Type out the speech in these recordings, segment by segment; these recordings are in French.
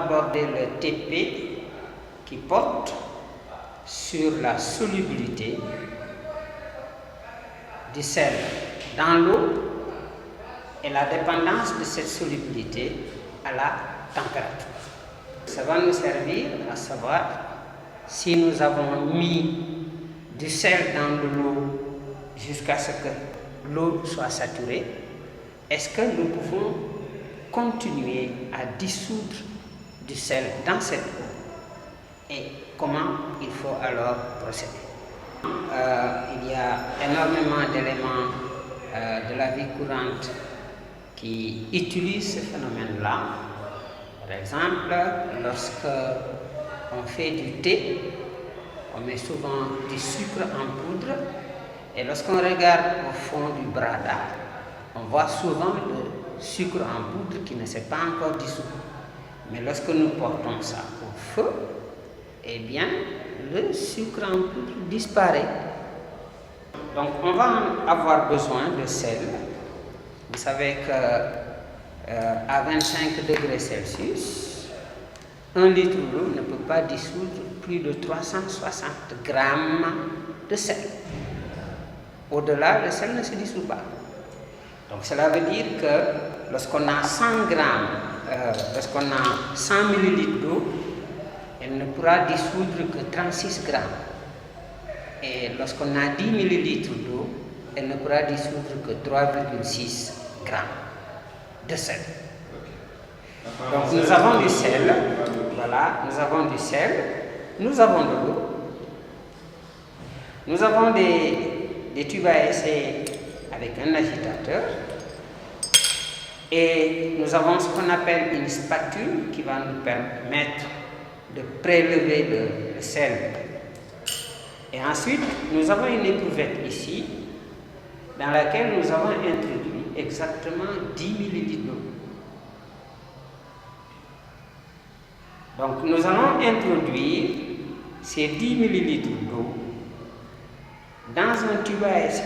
aborder le TP qui porte sur la solubilité du sel dans l'eau et la dépendance de cette solubilité à la température. Ça va nous servir à savoir si nous avons mis du sel dans de l'eau jusqu'à ce que l'eau soit saturée, est-ce que nous pouvons continuer à dissoudre du sel dans cette eau et comment il faut alors procéder. Il y a énormément d'éléments de la vie courante qui utilisent ce phénomène-là. Par exemple, lorsque on fait du thé, on met souvent du sucre en poudre et lorsqu'on regarde au fond du brada, on voit souvent le sucre en poudre qui ne s'est pas encore dissous. Mais lorsque nous portons ça au feu, eh bien, le sucre en poudre disparaît. Donc, on va avoir besoin de sel. Vous savez qu'à 25 degrés Celsius, 1 litre d'eau ne peut pas dissoudre plus de 360 grammes de sel. Au-delà, le sel ne se dissout pas. Donc, cela veut dire que lorsqu'on a 100 grammes, lorsqu'on a 100 millilitres d'eau, elle ne pourra dissoudre que 36 grammes. Et lorsqu'on a 10 millilitres d'eau, elle ne pourra dissoudre que 3,6 grammes de sel. Donc nous avons du sel, voilà, nous avons du sel, nous avons de l'eau, nous avons des tubes à essai avec un agitateur et nous avons ce qu'on appelle une spatule qui va nous permettre de prélever le sel. Et ensuite, nous avons une éprouvette ici dans laquelle nous avons introduit exactement 10 millilitres d'eau. Donc, nous allons introduire ces 10 millilitres d'eau dans un tube à essai.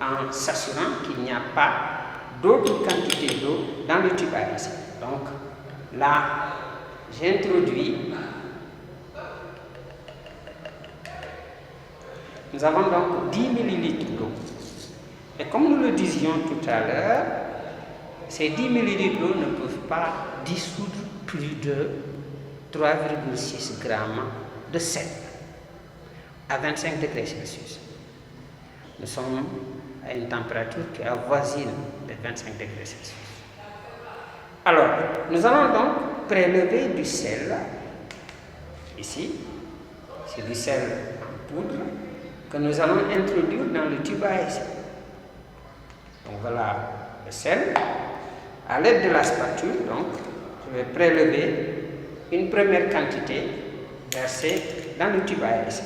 En s'assurant qu'il n'y a pas d'autres quantités d'eau dans le tube à essai. Donc, là, j'introduis. Nous avons donc 10 millilitres d'eau. Et comme nous le disions tout à l'heure, ces 10 millilitres d'eau ne peuvent pas dissoudre plus de 3,6 grammes de sel à 25 degrés Celsius. Nous sommes à une température qui avoisine les 25 degrés Celsius. Alors, nous allons donc prélever du sel, ici, c'est du sel en poudre, que nous allons introduire dans le tube à essai. Donc voilà le sel. À l'aide de la spatule, donc, je vais prélever une première quantité versée dans le tube à essai.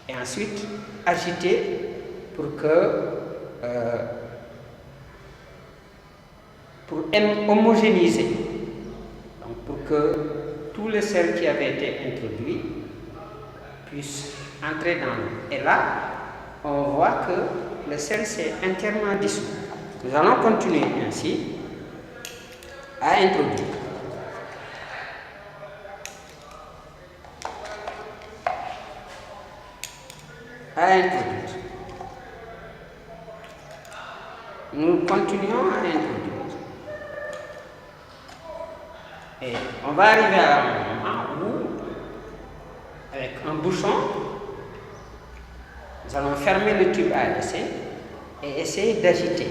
Et ensuite, agiter pour homogénéiser, donc pour que tout le sel qui avait été introduit puisse entrer dans l'eau. Et là, on voit que le sel s'est entièrement dissous. Nous allons continuer ainsi à introduire. Nous continuons à introduire. Et on va arriver à un moment où, avec un bouchon, nous allons fermer le tube à essai et essayer d'agiter.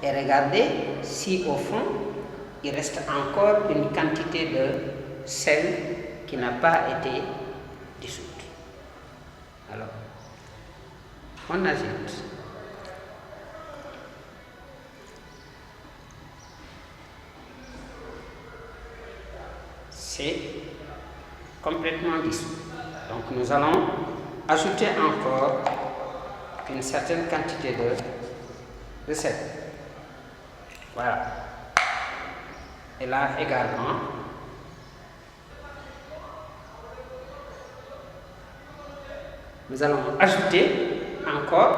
Et regarder si au fond, il reste encore une quantité de sel qui n'a pas été dissoute. Alors, on agite. C'est complètement dissous. Donc nous allons ajouter encore une certaine quantité de sel. Voilà. Et là également, nous allons ajouter encore,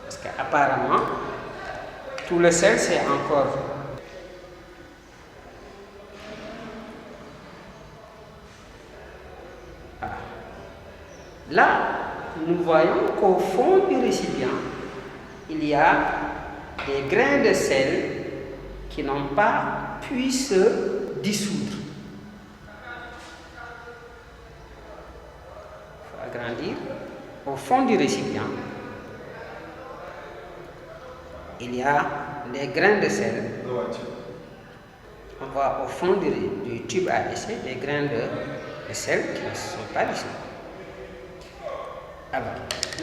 parce qu'apparemment, Tout le sel, c'est encore voilà. Là, nous voyons qu'au fond du récipient, il y a des grains de sel qui n'ont pas pu se dissoudre. Il faut agrandir. Au fond du récipient, il y a des grains de sel. On voit au fond du tube à essai des grains de sel qui ne sont pas dissous. Alors,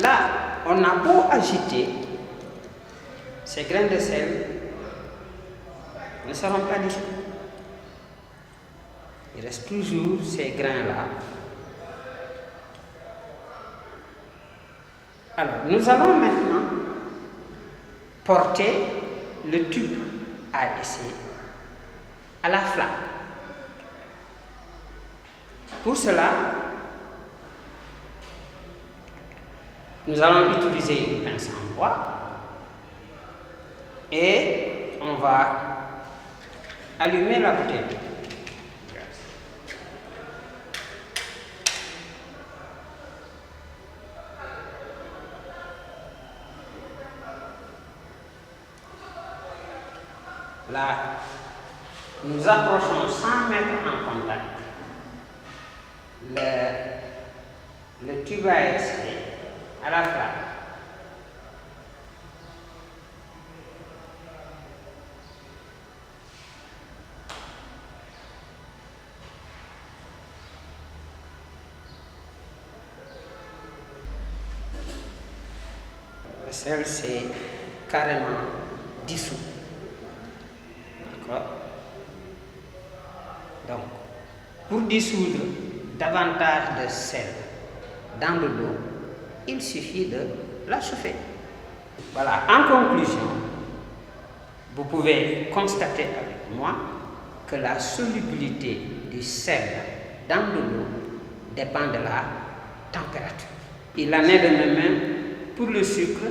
là, on a beau agiter, ces grains de sel ne seront pas dissous. Il reste toujours ces grains-là. Alors, nous allons maintenant porter le tube à essai à la flamme. Pour cela, nous allons utiliser une pince en bois et on va allumer la bouteille. Là, nous approchons sans mettre en contact le tube à essai à la flamme. Le sel, c'est carrément dissous. D'accord? Donc, pour dissoudre davantage de sel dans de l'eau, il suffit de la chauffer. Voilà, en conclusion, vous pouvez constater avec moi que la solubilité du sel dans de l'eau dépend de la température. Il en est de même pour le sucre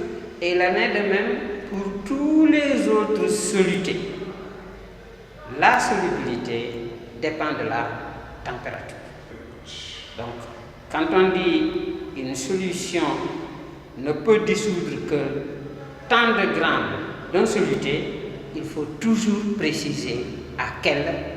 et il en est de même pour tous les autres solutés. La solubilité dépend de la température. Donc, quand on dit une solution ne peut dissoudre que tant de grammes d'un soluté, il faut toujours préciser à quelle